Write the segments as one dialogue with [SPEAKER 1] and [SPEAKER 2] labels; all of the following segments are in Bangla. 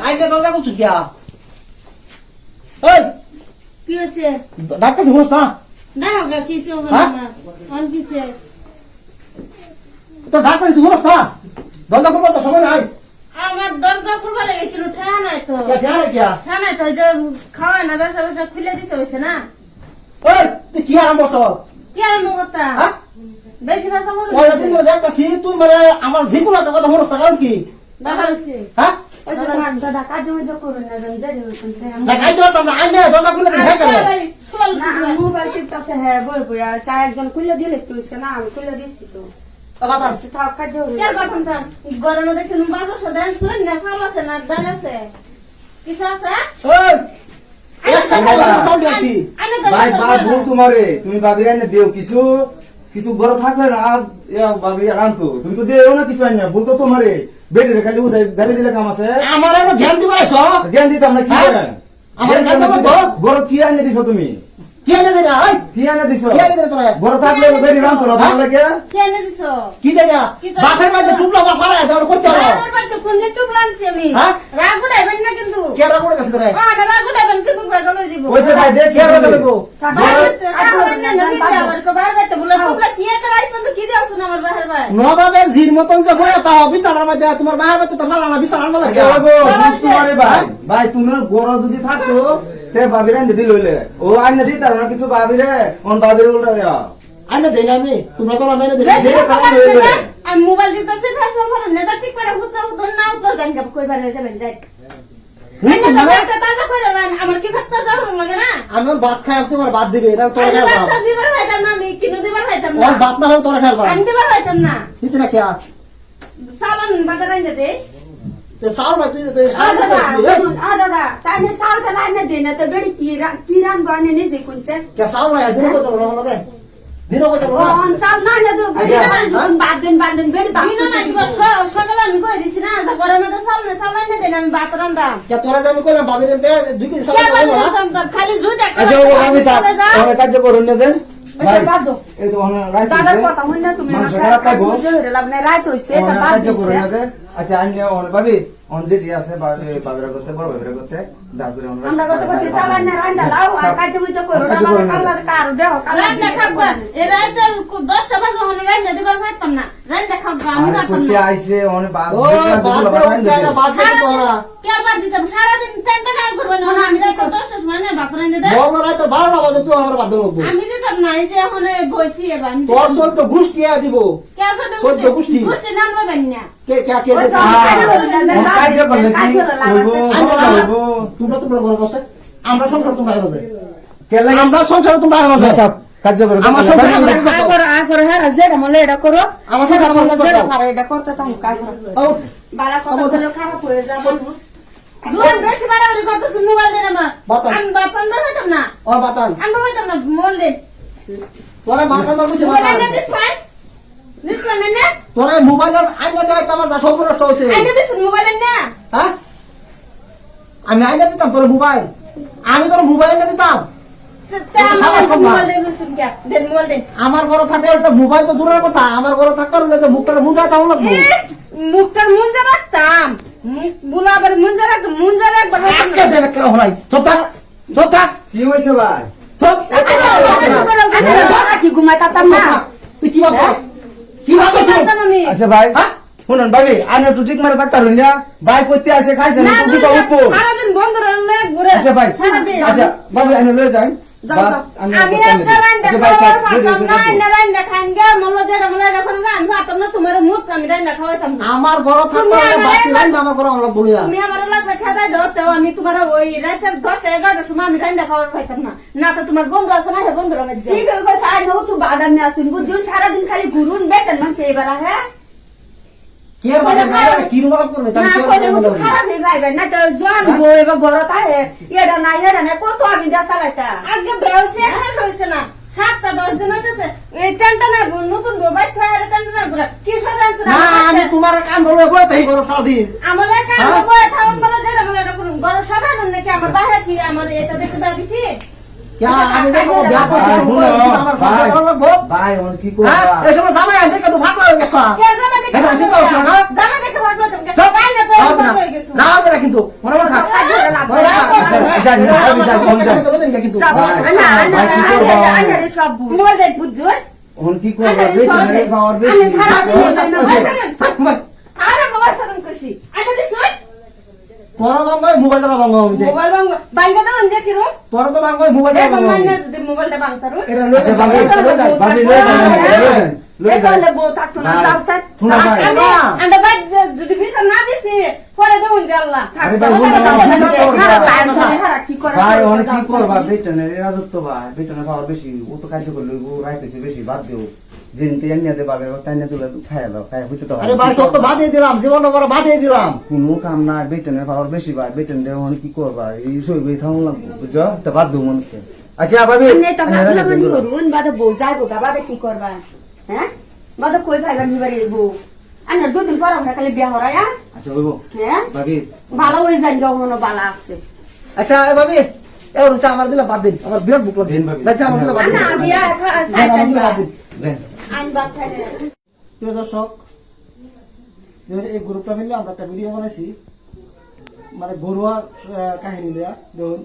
[SPEAKER 1] আইতে দরজা করছিস কিয়া এই
[SPEAKER 2] কি হয়েছে?
[SPEAKER 1] ডাক্তার শুনছ না
[SPEAKER 2] না হোগা কিসে হবে
[SPEAKER 1] হ্যাঁ?
[SPEAKER 2] না কোন কিসে?
[SPEAKER 1] তো ডাক্তার শুনছ না দরজা করবার তো সময় নাই
[SPEAKER 2] আমার দরজা খুলবা লাগে কিন্তু ঠান্ডা নাই তো।
[SPEAKER 1] কিয়া কিয়া
[SPEAKER 2] ঠান্ডা তো যে খাওয়া না ব্যবসা ব্যবসা খুলে দিতে হয়েছে না।
[SPEAKER 1] ওই তুই কি আরম্ভ করছ
[SPEAKER 2] কি আর মগতা
[SPEAKER 1] হ্যাঁ
[SPEAKER 2] বেশি ভাষা বলো
[SPEAKER 1] ওই দিন ধরে দেখতাছি তুই মানে আমার যেকোনো একটা কথা শুনছ না কারণ কি
[SPEAKER 2] বাবা হয়েছে
[SPEAKER 1] হ্যাঁ
[SPEAKER 2] দাদা কাজ মধ্যে করুন না জানি
[SPEAKER 1] না কাইতে পারতাম না আইনে দরজা খুলে দিলে হ্যাঁ কেন
[SPEAKER 3] মোবাইল টিপতেছে হ্যাঁ বই বই আর চা একজন খুলে দিলে তুই না আমি খুলে দিচ্ছি তো
[SPEAKER 1] বাবা
[SPEAKER 3] তাও কাজ
[SPEAKER 2] কেন বাপন তা গরমে দেখে বাজা সদান শুন না খাওয়া আছে না ডাল আছে কিছু আছে
[SPEAKER 1] ওই একটা সাউন্ড আছি
[SPEAKER 4] ভাই ভাই ভুল তোমারে তুমি ভাবিরা না দেও কিছু কিছু বড় থাকলে না ভাবি আনতো তুমি তো দেও না কিছু আইনা ভুল তো তোমারে বেডে খালি উদয় গালি দিলে কাম আছে
[SPEAKER 1] আমার এত জ্ঞান দিবার আইছ
[SPEAKER 4] জ্ঞান দিতাম না কি
[SPEAKER 1] হ্যাঁ?
[SPEAKER 4] করেন
[SPEAKER 1] আমার জ্ঞান দেব
[SPEAKER 4] বড় কি আইনা দিছো তুমি
[SPEAKER 1] কি এনে দে না ওই
[SPEAKER 4] কি আইনা দিছো
[SPEAKER 1] কি এনে দে তোরা
[SPEAKER 4] বড় থাকলে বেডে রানতো না ভালো লাগে
[SPEAKER 2] কেন দিছো
[SPEAKER 1] কি দে না বাথের মধ্যে টুকলা বা ফাড়া আছে ওটা করতে হবে
[SPEAKER 2] আমার বাড়িতে কোন দিন টুক লানছি আমি
[SPEAKER 1] হ্যাঁ?
[SPEAKER 2] রাগ উঠাইবেন না কিন্তু
[SPEAKER 1] কে রা করে গেছে তোরা
[SPEAKER 2] রাগ উঠাইবেন কিন্তু বেদলে দিব
[SPEAKER 4] কইছে ভাই দেখছি
[SPEAKER 1] কে রা দেবো নবাবের জির মতন যে বয়া তা বিছানার মধ্যে তোমার মায়ের মধ্যে তো ফালা না বিছানার মধ্যে কে
[SPEAKER 4] তোমারে ভাই ভাই তুমি বড় যদি থাকতো তে ভাবিরা দিদি লইলে ও আইনা দিতার না কিছু ভাবিরে অন ভাবিরে উল্টা দেওয়া
[SPEAKER 1] আইনে দেই না আমি তোমরা তো আমি এনে দিই
[SPEAKER 2] আমি মোবাইল দিতেছি ফেসবুক ফলো নেতা ঠিক করে হুতো হুতো নাও তো জান যাব কইবার হয়ে যাবেন যাই তাজা করে আমার কি ভাত তাজা হলো লাগে না
[SPEAKER 1] আমি ভাত খাই তোমার ভাত দিবে এটা তোরা খাই
[SPEAKER 2] ভাত দিবার হইতাম না আমি কিনো দিবার হইতাম না
[SPEAKER 1] ওই ভাত না হয় তোরা খাইবা
[SPEAKER 2] আমি দিবার হইতাম না
[SPEAKER 1] দিতে না কে আছে
[SPEAKER 2] সাবান বাজার আইনে দে
[SPEAKER 1] তে সাউল ভাই তুই তো
[SPEAKER 3] দাদা তাই সালটা লাইনে দিই না তো বেড়ি কি রান গনে নিজে কোনছে
[SPEAKER 1] কে সাউল ভাই দিন কত বড় না দে দিন কত
[SPEAKER 3] ও
[SPEAKER 1] বড়
[SPEAKER 3] অন সাল না না তো বাদ দিন বেড়ি
[SPEAKER 2] দিনো না দিবার সকালে আমি কই দিছি না যা গরমে তো সাল না সাবান না দেন আমি ভাত রান্দাম
[SPEAKER 1] কে তোরা যাবি কইলাম ভাবিরে দে দুই কেজি
[SPEAKER 2] কে
[SPEAKER 1] সাউল
[SPEAKER 2] বলতাম খালি জুই দেখা
[SPEAKER 4] আচ্ছা ও আমি তা আমি কাজ করুন না যে ভাই
[SPEAKER 3] বাদ দাও
[SPEAKER 4] এই তো রাইট
[SPEAKER 3] দাদার কথা হই না তুমি
[SPEAKER 4] মানুষ খারাপ পাইবো
[SPEAKER 3] লাগনে রাইট হইছে তা বাদ
[SPEAKER 4] কাজ করুন না
[SPEAKER 3] দিছে
[SPEAKER 4] যে আচ্ছা আইনে অন ভাবি অন যে আছে ভাবিরা করতে বড় ভাবিরা করতে তারপরে
[SPEAKER 3] আমরা করতে সাবান না রান্না লাও আর কাজ মুচো করো আমার আল্লাহর কারু দেও
[SPEAKER 2] রান্না খাবা এ রাতে 10টা বাজে হনে রান্না দিবার পারতাম না রান্না খাবা আমি পারতাম
[SPEAKER 4] করতে
[SPEAKER 2] না
[SPEAKER 4] আইছে অনেক বাদ
[SPEAKER 1] ও বাদ দে না বাদ দে তোরা
[SPEAKER 2] কে বাদ দিতাম সারাদিন টেনটা না করব না আমি রাতে 10টার সময় না ভাত রান্না দে
[SPEAKER 1] বড় রাত 12টা বাজে তুই আমার বাদ দেবো
[SPEAKER 2] আমি দিতাম না এই যে এখন বইছি এবার আমি
[SPEAKER 1] তোর সব তো গুষ্টি দিব
[SPEAKER 2] কে আসলে
[SPEAKER 1] কত গোষ্ঠী?
[SPEAKER 2] গোষ্ঠী নাম লবেন না
[SPEAKER 1] কে কে কে
[SPEAKER 3] ওই তো কাজ করলে
[SPEAKER 4] কাজ করলে কি
[SPEAKER 1] তোমরা তোমরা ঘরে বসে আমরা সংসার তোমরা ঘরে
[SPEAKER 4] কে লাগে
[SPEAKER 1] আমরা সংসার তোমরা ঘরে
[SPEAKER 4] কাজ করো
[SPEAKER 1] আমার সংসার
[SPEAKER 3] আবার হ্যাঁ যেটা মলে এটা করো
[SPEAKER 1] আমার সংসার আমার
[SPEAKER 3] যেটা পারে এটা করতে তো কাজ করো
[SPEAKER 1] ও
[SPEAKER 3] বালা কথা বলে খারাপ হয়ে যাবে
[SPEAKER 2] দুজন বেশি বাড়াবাড়ি করতেছ মোবাইল দেন আমার
[SPEAKER 1] বাতান।
[SPEAKER 2] আমি বাপান হইতাম না
[SPEAKER 1] ও বাতান
[SPEAKER 2] আমি হইতাম না মোবাইল দেন
[SPEAKER 1] তোরা মাথা মার বসে
[SPEAKER 2] মোবাইল
[SPEAKER 1] বাতান
[SPEAKER 2] না দিস পাই দিস পাই না
[SPEAKER 1] তোরা মোবাইল আইনা দেয় তোমার যা সব নষ্ট হইছে
[SPEAKER 2] আইনা দিস মোবাইল না
[SPEAKER 1] হ্যাঁ আমি আইনা দিতাম তোর মোবাইল আমি তোর মোবাইল না দিতাম
[SPEAKER 2] মোবাইল দেন শুনকা দেন মোবাইল দেন
[SPEAKER 1] আমার ঘরে থাকলে একটা মোবাইল তো দূরের কথা আমার ঘরে থাকতে হলে যে মুখটা মুজা তাও লাগবে
[SPEAKER 2] মুখটার মুঞ্জা রাখতাম বুলাবার মুঞ্জা রাখতাম মুঞ্জা রাখবার
[SPEAKER 1] আজকে দেবে কেন হলাই চুপ থাক চুপ থাক
[SPEAKER 4] কি হইছে ভাই
[SPEAKER 1] চুপ
[SPEAKER 3] কি ঘুমাইতাম না
[SPEAKER 1] তুই কি ভাবছ কি ভাবছ
[SPEAKER 2] আমি
[SPEAKER 4] আচ্ছা ভাই
[SPEAKER 1] হ্যাঁ
[SPEAKER 4] শুনুন ভাবি আনে একটু ঠিক মারে থাকতে হইন না ভাই কইতে আসে খাইছে না তুমি তো উপর
[SPEAKER 2] সারাদিন বন্ধ রইলে ঘুরে
[SPEAKER 4] আচ্ছা ভাই
[SPEAKER 2] সারাদিন
[SPEAKER 4] আচ্ছা ভাবি আনে লয়ে যান
[SPEAKER 2] আমি একটা রান্না খাওয়ার না না রান্না খান গে মল্ল যেটা মনে রাখুন না আমি ভাবতাম না তোমার মুখ আমি রান্না খাওয়াইতাম না
[SPEAKER 1] আমার ঘরে থাকতে হলে বাকি লাইন আমার ঘরে অনেক বলিয়া
[SPEAKER 2] তুমি আমার লাগবে খাওয়াই দাও তো আমি তোমার ওই রাতের 10টা 11টার সময় আমি রান্না খাওয়ার পাইতাম না না তো তোমার বন্ধু আছে না হে বন্ধুর মধ্যে
[SPEAKER 3] ঠিক আছে সাই নও তো বাদাম নিয়ে আসুন বুঝুন সারা দিন খালি ঘুরুন বেতন মাসে এবার হ্যাঁ
[SPEAKER 1] কি এর মানে কি রুমাল করবে
[SPEAKER 3] না
[SPEAKER 1] তাহলে কি
[SPEAKER 3] করে
[SPEAKER 1] রুমাল
[SPEAKER 3] তো খারাপ নেই ভাই না তো জন বই বা বড় তাহে এটা না কত আমি দা চালাইতা
[SPEAKER 2] আজকে বেউছে আর হইছে না 7টা 10 দিন হইতেছে এই টানটা না নতুন মোবাইল থাকার টানটা না ঘুরে কি সাধারণ
[SPEAKER 1] না আমি তোমার কাম বলবো কই তাই করো সারা দিন
[SPEAKER 2] আমাদের কাম বই থাউন বলে যেটা বলে এটা কোন বড় সাধারণ নাকি আমার বাইরে কি আমার এটা দেখতে দিছি
[SPEAKER 1] কে আমি যে বিয়া করছি
[SPEAKER 4] ভাই,
[SPEAKER 1] মোবাইল দিছি, আমার সব
[SPEAKER 4] ভাই,
[SPEAKER 1] দেওয়া লাগবো
[SPEAKER 4] ভাই এখন কি
[SPEAKER 1] হ্যাঁ
[SPEAKER 4] করবা
[SPEAKER 1] এই সময় জামাই আনতে কেন ভাগ লাগে গেছা
[SPEAKER 2] কে জামা দেখে
[SPEAKER 1] এটা চিন্তা করছো না?
[SPEAKER 2] জামা দেখে ভাবলো তুমি
[SPEAKER 1] চল,
[SPEAKER 2] তাই না তো
[SPEAKER 1] যাও না।
[SPEAKER 2] হয়ে গেছো
[SPEAKER 1] যাও না কিন্তু মনে মনে খা মনে মনে খা।
[SPEAKER 4] জানি না, আমি জানি, আমি জানি।
[SPEAKER 1] কিন্তু
[SPEAKER 3] সব ভুল
[SPEAKER 2] মোবাইল দেখ বুঝছো
[SPEAKER 4] এখন কি করবা বেতনের পাওয়ার বেশি
[SPEAKER 2] আরে মোবাইল সারন কইছি আইনা দিছো
[SPEAKER 1] পরে ভাঙবো মোবাইলটা ভাঙবো আমি দেখ
[SPEAKER 2] মোবাইল বাইঙ্গা দাও দেখি রো
[SPEAKER 1] পরে তো ভাঙবো মোবাইলটা
[SPEAKER 2] দেখো
[SPEAKER 1] ভাঙবো
[SPEAKER 2] মানে যদি মোবাইলটা ভাঙতারো
[SPEAKER 1] এটা লয়ে
[SPEAKER 4] আচ্ছা,
[SPEAKER 1] যাও
[SPEAKER 4] ভাবি,
[SPEAKER 1] চলে যাও
[SPEAKER 4] ভাবি, লয়ে যান, লয়ে যান, লয়ে যান।
[SPEAKER 3] এখানে বউ থাকতো না
[SPEAKER 4] ভাই,
[SPEAKER 3] যাও স্যার
[SPEAKER 4] শোনো ভাই,
[SPEAKER 2] আমি আন্ডা বাদ যদি বিচার না দিছি পরে দেউন দে আল্লাহ
[SPEAKER 4] আরে ভাই, বলুন না,
[SPEAKER 3] কি করে
[SPEAKER 4] ভাই এখন কি করবা বেতনের রাজত্ব ভাই বেতনের পাওয়ার বেশি ও তো কাজ করলে ও রাইতেছে বেশি বাদ দেও জিনতে এনে দে বাবে তাই না তুলে খাইয়া দাও খাইয়া হইতে দাও
[SPEAKER 1] আরে ভাই সব তো বাদ দিয়ে দিলাম জীবন করে বাদ দিয়ে দিলাম
[SPEAKER 4] কোনো কাম না বেতনের পাওয়ার বেশি ভাই বেতন দেওয়া মানে কি করবা এই সই থাকুন লাগবো বুঝছো তা বাদ দেবো মনকে আচ্ছা ভাবি
[SPEAKER 3] তো ভাবলাম আমি করুন বাদে বউ যাইবো গা বাদে কি করবা হ্যাঁ বাদে কই ভাইবা নিবারি বউ আন্না দুদিন পর আমরা খালি বিয়া হরায়া
[SPEAKER 4] আচ্ছা বলবো
[SPEAKER 3] হ্যাঁ
[SPEAKER 4] ভাবি
[SPEAKER 3] ভালো হয়ে যান মনে বালা আছে
[SPEAKER 1] আচ্ছা এ ভাবি এবার হচ্ছে আমার দিলে বাদ দিন আমার বিরাট বুক
[SPEAKER 4] দিন ভাবি।
[SPEAKER 1] আচ্ছা আমার দিলে বাদ দিন
[SPEAKER 3] না বিয়া
[SPEAKER 1] আমার দিলে বাদ দিন
[SPEAKER 4] দেন
[SPEAKER 3] আইন বাদ থাকে
[SPEAKER 1] প্রিয় দর্শক এই গ্রুপটা মিলে আমরা একটা ভিডিও বানাইছি মানে ঘরোয়া কাহিনী দেয়া ধরুন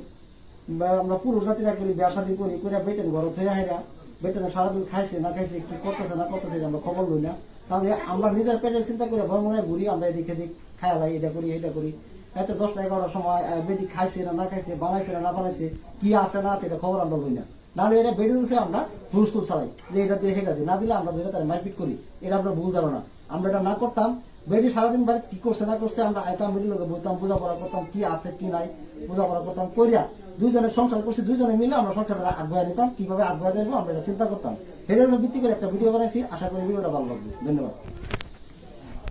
[SPEAKER 1] আমরা পুরো জাতিরা করি বিয়া শাদী করি করে বেটেন ঘর থেকে হেরা বেটেন সারাদিন খাইছে না খাইছে কি করতেছে না করতেছে আমরা খবর লই না তাহলে আমরা নিজের পেটের চিন্তা করে ভয় মনে ঘুরি আমরা এদিকে দিক খায়া লাই এটা করি এটা করি এতে 10টা-11টার সময় বেটি খাইছে না খাইছে বানাইছে না বানাইছে কি আছে না আছে এটা খবর আমরা লই না নাহলে এটা বেডির উঠে আমরা হুলস্থুল চালাই যে এটা দিয়ে সেটা দিয়ে না দিলে আমরা ধরে তার মারপিট করি এটা আমরা ভুল ধারণা আমরা এটা না করতাম বেডি সারাদিন বাড়ি কি করছে না করছে আমরা আইতাম বেডির লোকে বলতাম বোঝাপড়া করতাম কি আছে কি নাই বোঝাপড়া করতাম করিয়া দুইজনের সংসার করছি দুইজনে মিলে আমরা সংসারটা আগুয়া নিতাম কিভাবে আগুয়া যাবো আমরা এটা চিন্তা করতাম এটার উপর ভিত্তি করে একটা ভিডিও বানাইছি আশা করি ভিডিওটা ভালো লাগবে ধন্যবাদ।